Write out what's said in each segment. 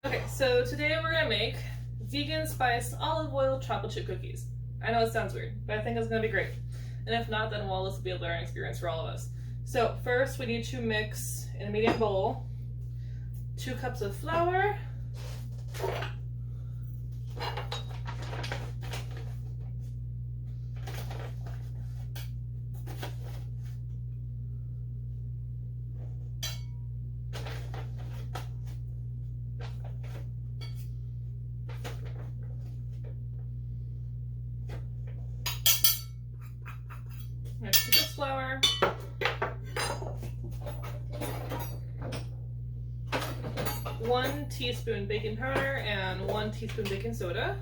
Okay, so today we're gonna make vegan spiced olive oil chocolate chip cookies. I know it sounds weird, but I think it's gonna be great. And if not, then well, this will be a learning experience for all of us. So first we need to mix in a medium bowl 2 cups of flour, 2 cups flour, 1 teaspoon baking powder, and 1 teaspoon baking soda.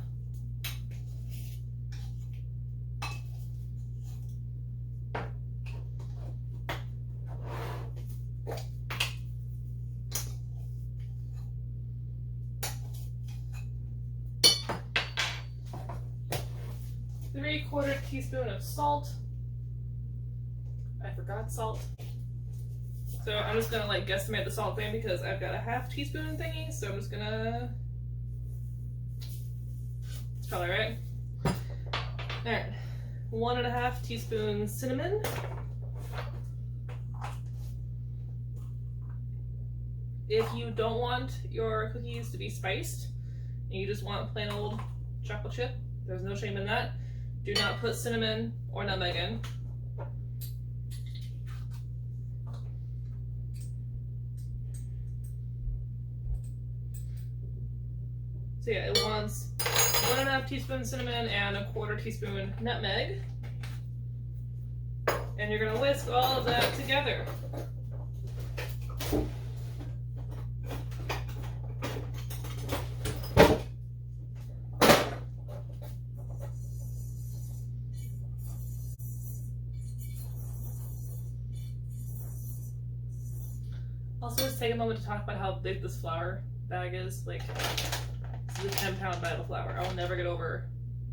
Three-quarter teaspoon of salt. I forgot salt. So I'm just gonna like guesstimate the salt thing because I've got a half teaspoon thingy, so I'm just gonna, it's probably right. Alright, 1.5 teaspoons cinnamon. If you don't want your cookies to be spiced, and you just want plain old chocolate chip, there's no shame in that. Do not put cinnamon or nutmeg in. So yeah, it wants 1.5 teaspoons cinnamon and 1/4 teaspoon nutmeg. And you're gonna whisk all of that together. Also, just take a moment to talk about how big this flour bag is. Like, this is a 10-pound bag of flour. I will never get over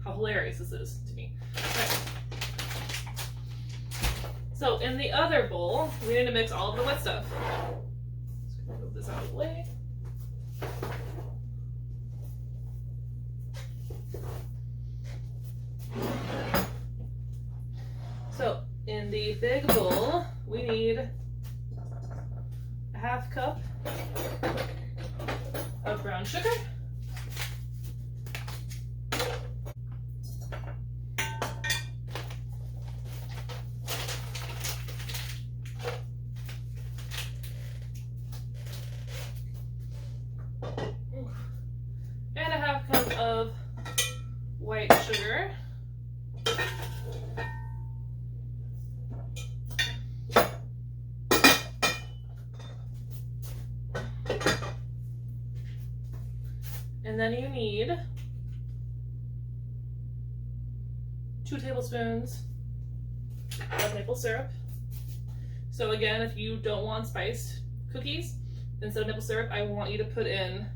how hilarious this is to me. Okay. So, in the other bowl, we need to mix all of the wet stuff. Just gonna move this out of the way. So, in the big bowl, we need 1/2 cup of brown sugar, and 1/2 cup of white sugar. And then you need 2 tablespoons of maple syrup. So again, if you don't want spiced cookies, instead of maple syrup, I want you to put in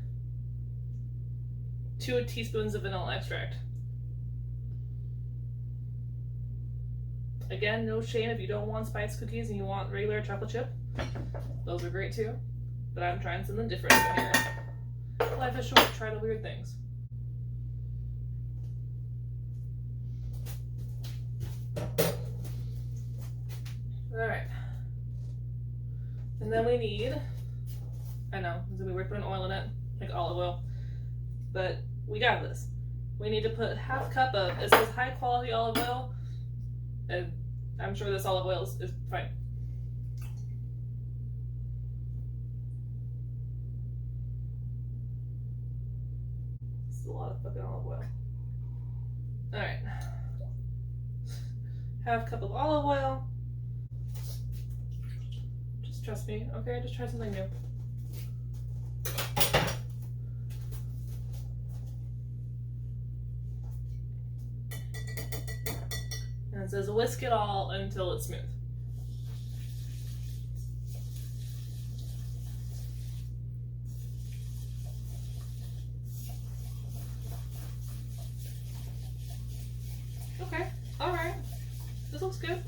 2 teaspoons of vanilla extract. Again, no shame if you don't want spiced cookies and you want regular chocolate chip. Those are great too, but I'm trying something different over here. Life is short, try the weird things. Alright. And then we need, I know, it's gonna be weird putting oil in it, like olive oil, but we got this. We need to put 1/2 cup of, it says high quality olive oil, and I'm sure this olive oil is fine. A lot of fucking olive oil. Alright. 1/2 cup of olive oil. Just trust me, okay? Just try something new. And it says whisk it all until it's smooth. Okay, alright. This looks good.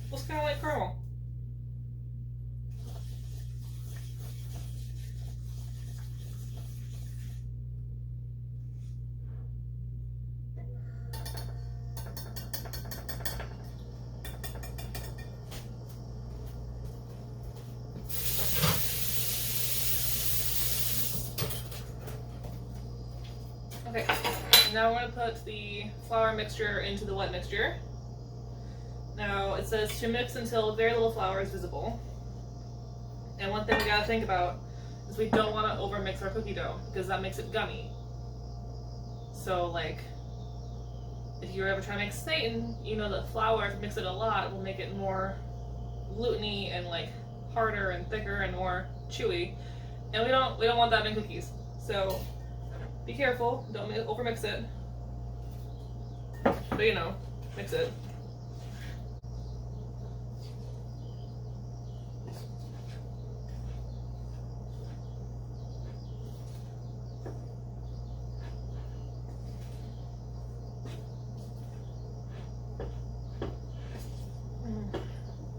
Looks kind of like caramel. now we're going to put the flour mixture into the wet mixture. Now it says to mix until very little flour is visible. And one thing we gotta think about is we don't want to overmix our cookie dough because that makes it gummy. So like, if you're ever trying to make Satan, you know that flour, if you mix it a lot, will make it more gluteny and like harder and thicker and more chewy. And we don't want that in cookies. So be careful, don't overmix it. But you know, mix it.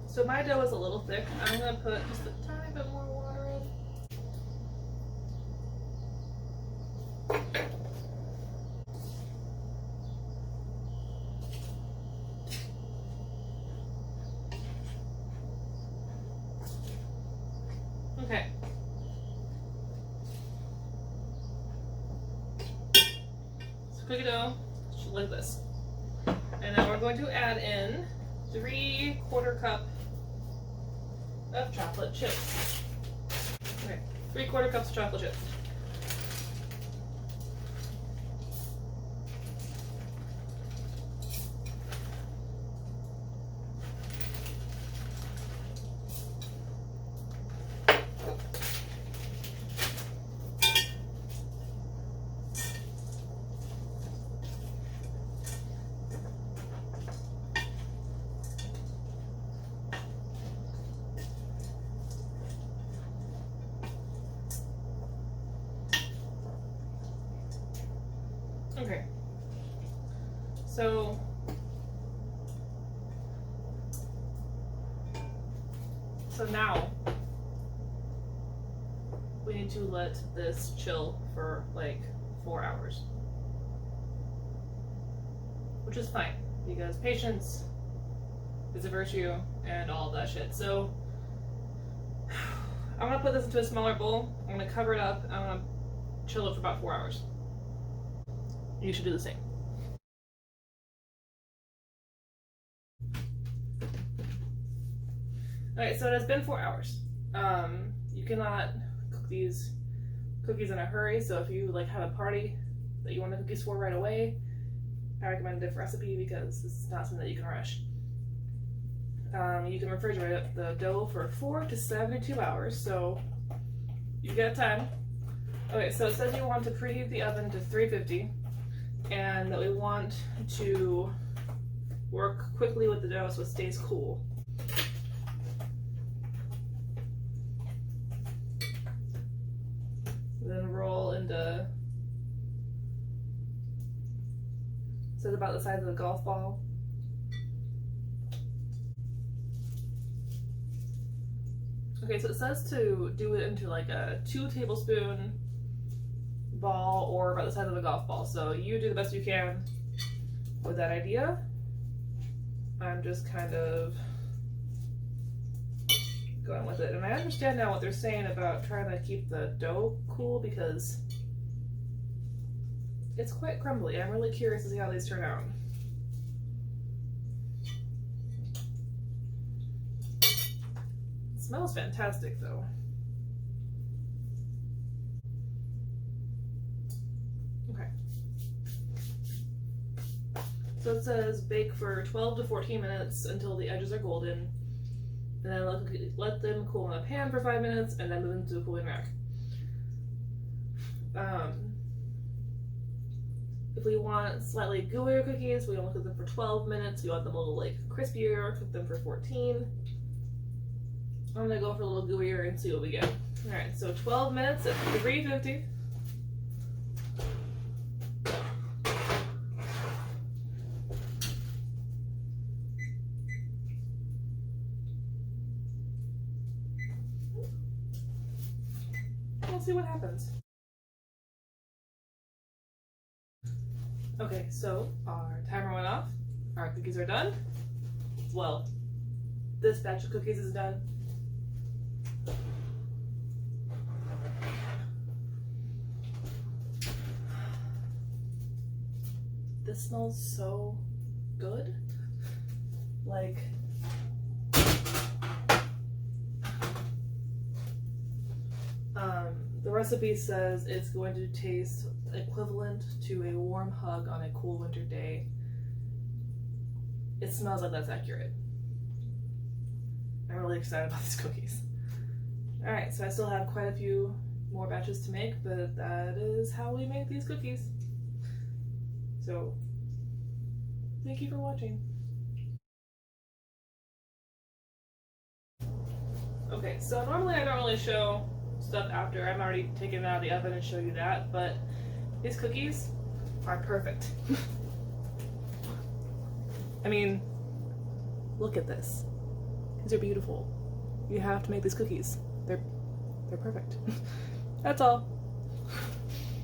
So my dough is a little thick. I'm gonna put just a tiny bit more water in. Okay. So cookie dough should look like this. And now we're going to add in 3/4 cup of chocolate chips. Okay, 3/4 cups of chocolate chips. Okay, so now we need to let this chill for like 4 hours, which is fine because patience is a virtue and all of that shit. So I'm gonna put this into a smaller bowl. I'm gonna cover it up. I'm gonna chill it for about 4 hours. You should do the same. Alright, so it has been 4 hours. You cannot cook these cookies in a hurry, so if you like have a party that you want the cookies for right away, I recommend a different recipe because this is not something that you can rush. You can refrigerate the dough for 4 to 72 hours, so you've got time. Okay, so it says you want to preheat the oven to 350 and that we want to work quickly with the dough so it stays cool. Then roll into, so it's about the size of a golf ball. Okay, so it says to do it into like a 2 tablespoon ball or about the size of a golf ball. So you do the best you can with that idea. I'm just kind of going with it. And I understand now what they're saying about trying to keep the dough cool because it's quite crumbly. I'm really curious to see how these turn out. It smells fantastic though. Okay. So it says bake for 12 to 14 minutes until the edges are golden. And then let them cool in a pan for 5 minutes and then move into a cooling rack. If we want slightly gooier cookies, we want to cook them for 12 minutes. We want them a little like crispier, cook them for 14. I'm gonna go for a little gooier and see what we get. Alright, so 12 minutes at 350. We'll see what happens. Okay, so our timer went off. Our cookies are done. Well, this batch of cookies is done. this smells so good. Like, the recipe says it's going to taste equivalent to a warm hug on a cool winter day. It smells like that's accurate. I'm really excited about these cookies. Alright, so I still have quite a few more batches to make, but that is how we make these cookies. So, thank you for watching. Okay, so normally I don't really show stuff after. I'm already taking it out of the oven and show you that, but these cookies are perfect. I mean, look at this. These are beautiful. You have to make these cookies. They're perfect. That's all.